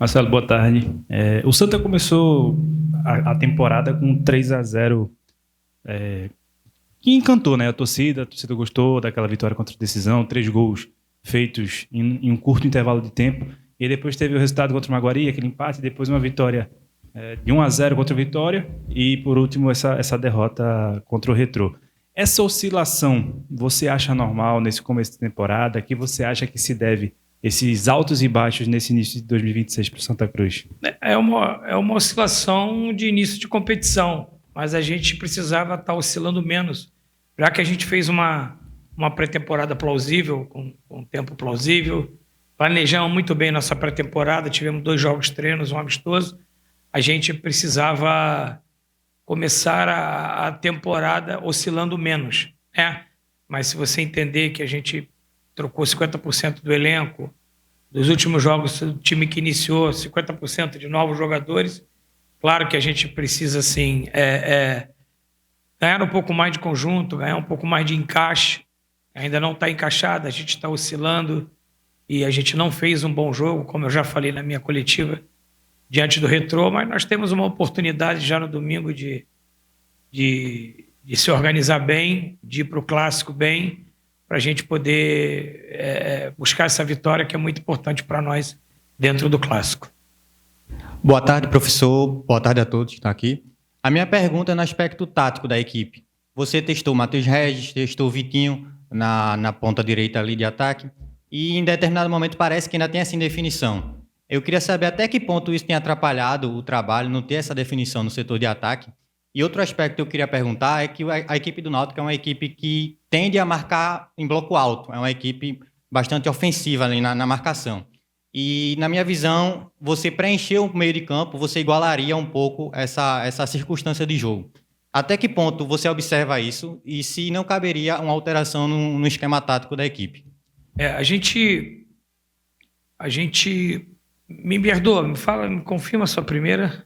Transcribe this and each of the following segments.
Marcelo, boa tarde. O Santa começou a temporada com 3-0, que encantou, né? A torcida gostou daquela vitória contra a Decisão, 3 gols feitos em um curto intervalo de tempo. E depois teve o resultado contra o Maguari, aquele empate, depois uma vitória de 1-0 contra o Vitória e, por último, essa derrota contra o Retrô. Essa oscilação, você acha normal nesse começo de temporada? A que você acha que se deve esses altos e baixos nesse início de 2026 para o Santa Cruz? É uma oscilação de início de competição, mas a gente precisava estar oscilando menos, já que a gente fez uma pré-temporada plausível, com um tempo plausível, planejamos muito bem nossa pré-temporada, tivemos 2 jogos treinos, um amistoso, a gente precisava começar a temporada oscilando menos, né? Mas se você entender que a gente trocou 50% do elenco, dos últimos jogos, o time que iniciou, 50% de novos jogadores, claro que a gente precisa, assim, ganhar um pouco mais de conjunto, ganhar um pouco mais de encaixe. Ainda não está encaixado, a gente está oscilando e a gente não fez um bom jogo, como eu já falei na minha coletiva, diante do Retrô, mas nós temos uma oportunidade já no domingo de se organizar bem, de ir para o Clássico bem, para a gente poder buscar essa vitória que é muito importante para nós dentro do Clássico. Boa tarde, professor. Boa tarde a todos que estão aqui. A minha pergunta é no aspecto tático da equipe. Você testou o Matheus Regis, testou o Vitinho na ponta direita ali de ataque, e em determinado momento parece que ainda tem essa indefinição. Eu queria saber até que ponto isso tem atrapalhado o trabalho, não ter essa definição no setor de ataque. E outro aspecto que eu queria perguntar é que a equipe do Náutico é uma equipe que tende a marcar em bloco alto, é uma equipe bastante ofensiva ali na marcação. E, na minha visão, você preencher o meio de campo, você igualaria um pouco essa circunstância de jogo. Até que ponto você observa isso e se não caberia uma alteração no esquema tático da equipe? A gente... Me perdoa, me confirma a sua primeira...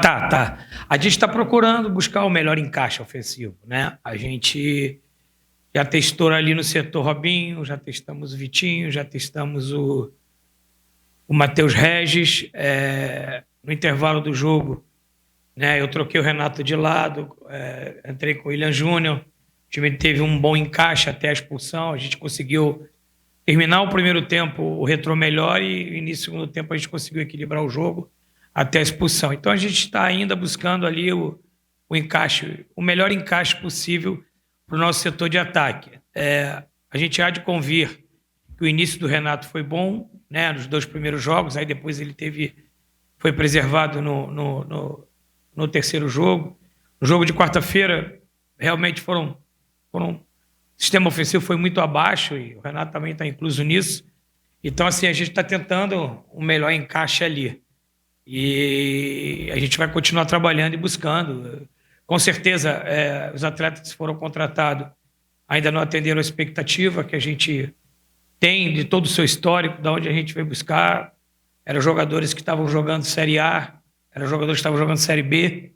Tá. A gente está procurando buscar o melhor encaixe ofensivo, né? A gente já testou ali no setor Robinho, já testamos o Vitinho, já testamos o Matheus Regis. No intervalo do jogo, né, eu troquei o Renato de lado, entrei com o William Júnior, o time teve um bom encaixe até a expulsão, a gente conseguiu terminar o primeiro tempo, o Retrô melhor, e no início do segundo tempo a gente conseguiu equilibrar o jogo até a expulsão. Então a gente está ainda buscando ali o encaixe, o melhor encaixe possível para o nosso setor de ataque. A gente há de convir que o início do Renato foi bom, né, nos 2 primeiros jogos, aí depois ele foi preservado no terceiro jogo. No jogo de quarta-feira, realmente o sistema ofensivo foi muito abaixo e o Renato também está incluso nisso. Então, assim, a gente está tentando um melhor encaixe ali. E a gente vai continuar trabalhando e buscando. Com certeza, os atletas que foram contratados ainda não atenderam a expectativa que a gente tem de todo o seu histórico, de onde a gente veio buscar. Eram jogadores que estavam jogando Série A, eram jogadores que estavam jogando Série B.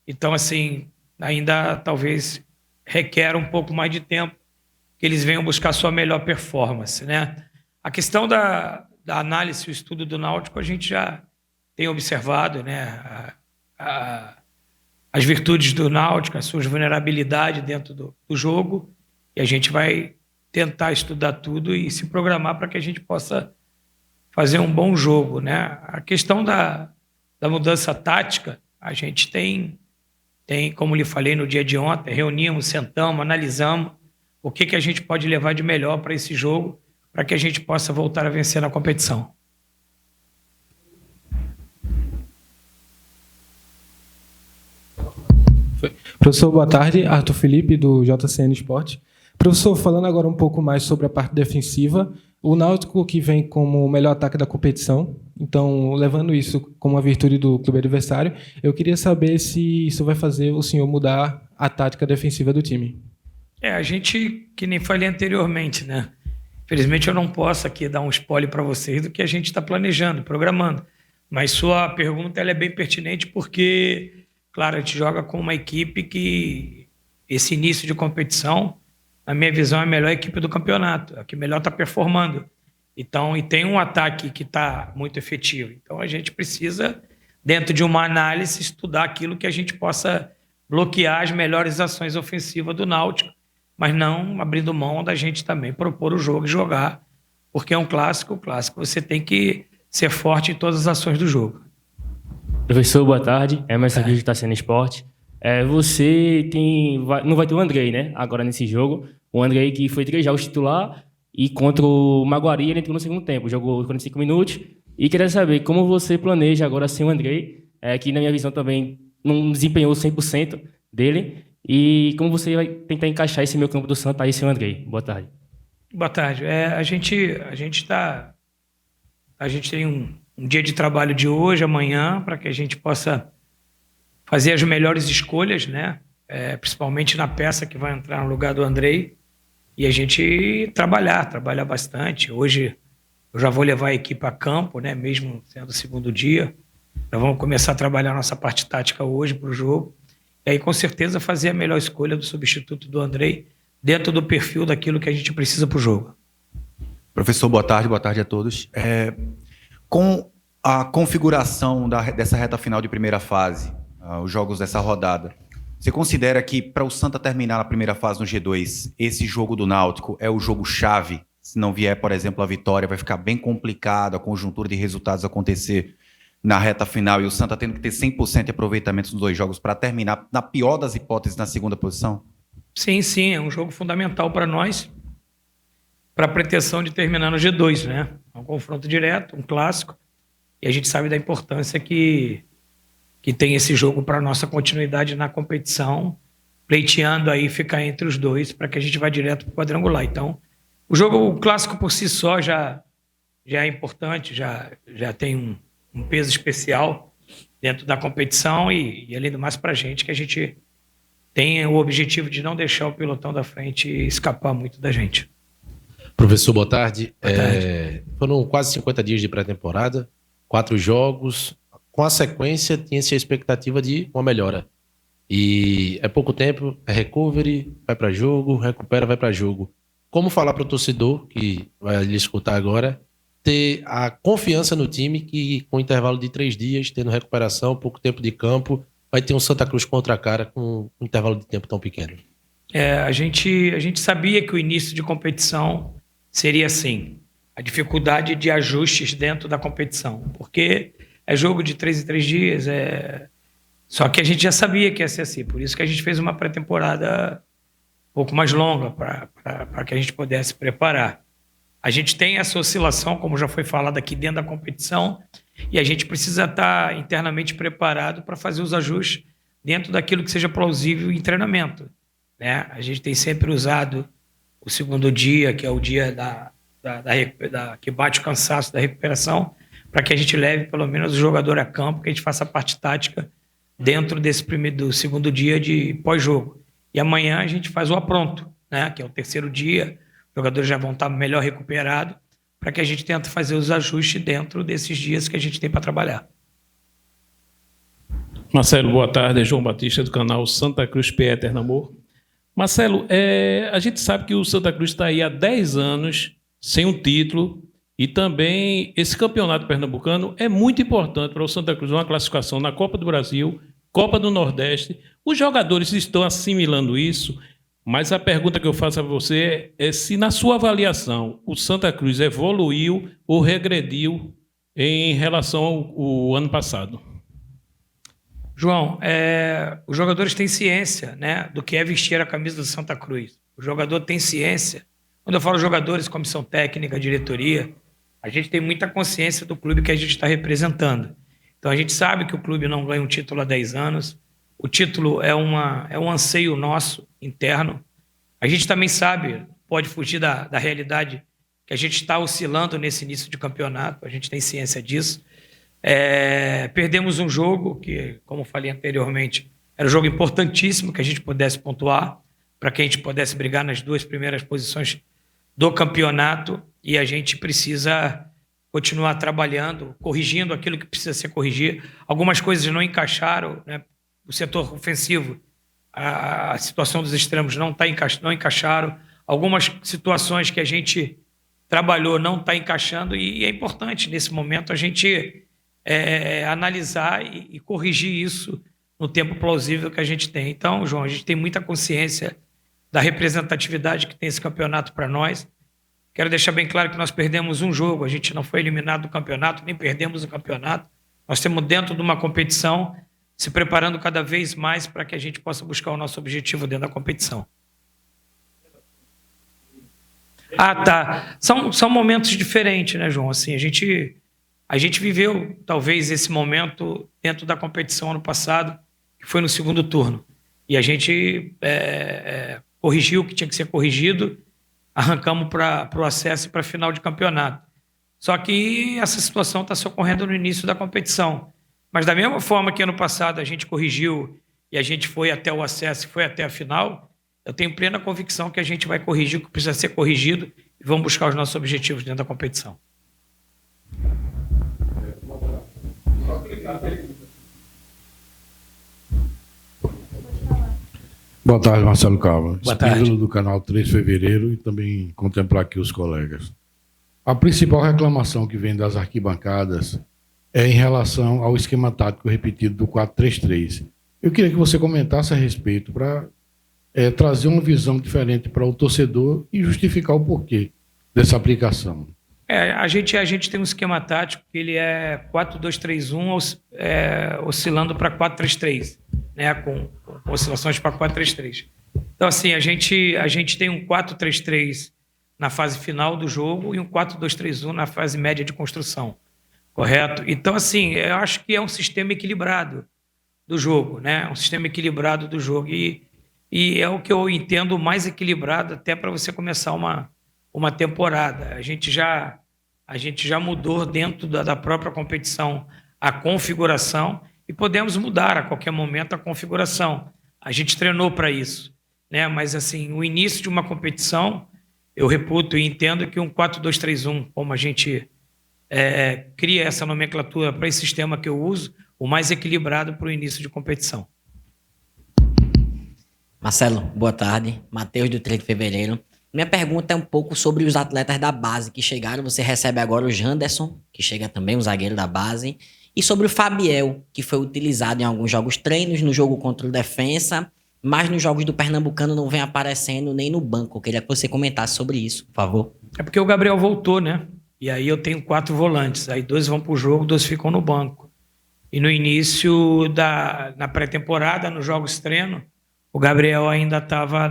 Então, assim, ainda talvez requer um pouco mais de tempo que eles venham buscar sua melhor performance, né? A questão da análise, o estudo do Náutico, a gente já tem observado, né, as virtudes do Náutico, as suas vulnerabilidades dentro do jogo, e a gente vai tentar estudar tudo e se programar para que a gente possa fazer um bom jogo, né? A questão da mudança tática, a gente tem, como lhe falei no dia de ontem, reunimos, sentamos, analisamos o que a gente pode levar de melhor para esse jogo, para que a gente possa voltar a vencer na competição. Professor, boa tarde. Arthur Felipe, do JCN Esporte. Professor, falando agora um pouco mais sobre a parte defensiva, o Náutico que vem como o melhor ataque da competição, então, levando isso como uma virtude do clube adversário, eu queria saber se isso vai fazer o senhor mudar a tática defensiva do time. A gente, que nem falei anteriormente, né? Infelizmente eu não posso aqui dar um spoiler para vocês do que a gente está planejando, programando. Mas sua pergunta ela é bem pertinente porque, claro, a gente joga com uma equipe que esse início de competição, na minha visão, é a melhor equipe do campeonato, a que melhor está performando. Então, e tem um ataque que está muito efetivo. Então, a gente precisa, dentro de uma análise, estudar aquilo que a gente possa bloquear as melhores ações ofensivas do Náutico, mas não abrindo mão da gente também propor o jogo e jogar, porque é um clássico. O clássico você tem que ser forte em todas as ações do jogo. Professor, boa tarde. Emerson aqui do Jotaceno Esporte. Você não vai ter o Andrei, né? Agora nesse jogo. O Andrei que foi 3 jogos titular e contra o Maguari ele entrou no segundo tempo. Jogou 45 minutos. E queria saber como você planeja agora sem o Andrei, que na minha visão também não desempenhou 100% dele. E como você vai tentar encaixar esse meio campo do Santa aí sem o Andrei? Boa tarde. Boa tarde. A gente tem um dia de trabalho de hoje, amanhã, para que a gente possa fazer as melhores escolhas, né? Principalmente na peça que vai entrar no lugar do Andrei, e a gente trabalhar bastante. Hoje eu já vou levar a equipe a campo, né? Mesmo sendo o segundo dia. Nós vamos começar a trabalhar a nossa parte tática hoje para o jogo, e aí com certeza fazer a melhor escolha do substituto do Andrei dentro do perfil daquilo que a gente precisa para o jogo. Professor, boa tarde a todos. Com a configuração dessa reta final de primeira fase, os jogos dessa rodada, você considera que para o Santa terminar na primeira fase no G2, esse jogo do Náutico é o jogo-chave? Se não vier, por exemplo, a vitória, vai ficar bem complicado a conjuntura de resultados acontecer na reta final e o Santa tendo que ter 100% de aproveitamento nos 2 jogos para terminar, na pior das hipóteses, na segunda posição? Sim, é um jogo fundamental para nós, para a pretensão de terminar no G2, né? É um confronto direto, um clássico, e a gente sabe da importância que tem esse jogo para a nossa continuidade na competição, pleiteando aí ficar entre os 2 para que a gente vá direto para o quadrangular. Então, o clássico por si só já é importante, já tem um peso especial dentro da competição e além do mais para a gente, que a gente tem o objetivo de não deixar o pelotão da frente escapar muito da gente. Professor, boa tarde. Boa tarde. Foram quase 50 dias de pré-temporada, 4 jogos. Com a sequência, tinha-se a expectativa de uma melhora. E é pouco tempo, é recovery, vai para jogo, recupera, vai para jogo. Como falar para o torcedor, que vai lhe escutar agora, ter a confiança no time que, com intervalo de 3 dias, tendo recuperação, pouco tempo de campo, vai ter um Santa Cruz contra a cara com um intervalo de tempo tão pequeno? A gente sabia que o início de competição seria assim, a dificuldade de ajustes dentro da competição, porque é jogo de 3 em 3 dias, só que a gente já sabia que ia ser assim, por isso que a gente fez uma pré-temporada um pouco mais longa, para que a gente pudesse preparar. A gente tem essa oscilação, como já foi falado aqui, dentro da competição, e a gente precisa estar internamente preparado para fazer os ajustes dentro daquilo que seja plausível em treinamento, né? A gente tem sempre usado o segundo dia, que é o dia que bate o cansaço da recuperação, para que a gente leve pelo menos o jogador a campo, que a gente faça a parte tática dentro do segundo dia de pós-jogo. E amanhã a gente faz o apronto, né? Que é o terceiro dia, os jogadores já vão estar melhor recuperados, para que a gente tente fazer os ajustes dentro desses dias que a gente tem para trabalhar. Marcelo, boa tarde. É João Batista, do canal Santa Cruz PE Eternamor. Marcelo, a gente sabe que o Santa Cruz está aí há 10 anos sem um título e também esse campeonato pernambucano é muito importante para o Santa Cruz, uma classificação na Copa do Brasil, Copa do Nordeste. Os jogadores estão assimilando isso, mas a pergunta que eu faço a você é se, na sua avaliação, o Santa Cruz evoluiu ou regrediu em relação ao ano passado. João, os jogadores têm ciência, né, do que é vestir a camisa do Santa Cruz. O jogador tem ciência. Quando eu falo jogadores, comissão técnica, diretoria, a gente tem muita consciência do clube que a gente está representando. Então a gente sabe que o clube não ganha um título há 10 anos. O título é um anseio nosso, interno. A gente também sabe, pode fugir da realidade, que a gente está oscilando nesse início de campeonato. A gente tem ciência disso. Perdemos um jogo que, como falei anteriormente, era um jogo importantíssimo que a gente pudesse pontuar, para que a gente pudesse brigar nas 2 primeiras posições do campeonato, e a gente precisa continuar trabalhando, corrigindo aquilo que precisa ser corrigido. Algumas coisas não encaixaram, né? O setor ofensivo, a situação dos extremos não encaixaram. Algumas situações que a gente trabalhou não está encaixando, e é importante, nesse momento, a gente analisar e corrigir isso no tempo plausível que a gente tem. Então, João, a gente tem muita consciência da representatividade que tem esse campeonato para nós. Quero deixar bem claro que nós perdemos um jogo, a gente não foi eliminado do campeonato, nem perdemos o campeonato. Nós estamos dentro de uma competição, se preparando cada vez mais para que a gente possa buscar o nosso objetivo dentro da competição. Tá. São momentos diferentes, né, João? Assim, a gente viveu, talvez, esse momento dentro da competição ano passado, que foi no segundo turno. E a gente corrigiu o que tinha que ser corrigido, arrancamos para o acesso e para a final de campeonato. Só que essa situação está se ocorrendo no início da competição. Mas da mesma forma que ano passado a gente corrigiu e a gente foi até o acesso e foi até a final, eu tenho plena convicção que a gente vai corrigir o que precisa ser corrigido e vamos buscar os nossos objetivos dentro da competição. Boa tarde, Marcelo Calva. Boa tarde. Espírito do canal 3 de Fevereiro e também contemplar aqui os colegas. A principal reclamação que vem das arquibancadas é em relação ao esquema tático repetido do 4-3-3. Eu queria que você comentasse a respeito para trazer uma visão diferente para o torcedor e justificar o porquê dessa aplicação. A gente tem um esquema tático que ele é 4-2-3-1, oscilando para 4-3-3, né, com oscilações para 4-3-3. Então, assim, a gente tem um 4-3-3 na fase final do jogo e um 4-2-3-1 na fase média de construção, correto? Então, assim, eu acho que é um sistema equilibrado do jogo, né? Um sistema equilibrado do jogo e é o que eu entendo mais equilibrado até para você começar uma temporada. A gente já mudou dentro da própria competição a configuração e podemos mudar a qualquer momento a configuração. A gente treinou para isso, né? Mas, assim, o início de uma competição, eu reputo e entendo que um 4-2-3-1, como a gente cria essa nomenclatura para esse sistema que eu uso, o mais equilibrado para o início de competição. Marcelo, boa tarde. Matheus, do 3 de Fevereiro. Minha pergunta é um pouco sobre os atletas da base que chegaram. Você recebe agora o Janderson, que chega também, um zagueiro da base. E sobre o Fabiel, que foi utilizado em alguns jogos treinos, no jogo contra o Defensa, mas nos jogos do Pernambucano não vem aparecendo nem no banco. Eu queria que você comentasse sobre isso, por favor. É porque o Gabriel voltou, né? E aí eu tenho 4 volantes. Aí 2 vão para o jogo, 2 ficam no banco. E no início na pré-temporada, nos jogos treino, o Gabriel ainda estava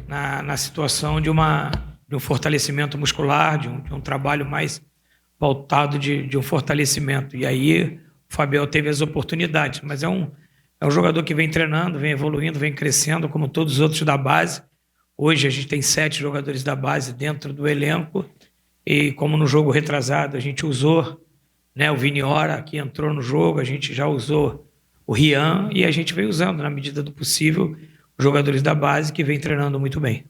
na situação de um fortalecimento muscular, de um trabalho mais pautado de um fortalecimento. E aí o Fabiel teve as oportunidades. Mas é um jogador que vem treinando, vem evoluindo, vem crescendo, como todos os outros da base. Hoje a gente tem 7 jogadores da base dentro do elenco. E como no jogo retrasado a gente usou, né, o Viniora, que entrou no jogo, a gente já usou o Rian e a gente vem usando, na medida do possível, os jogadores da base que vem treinando muito bem.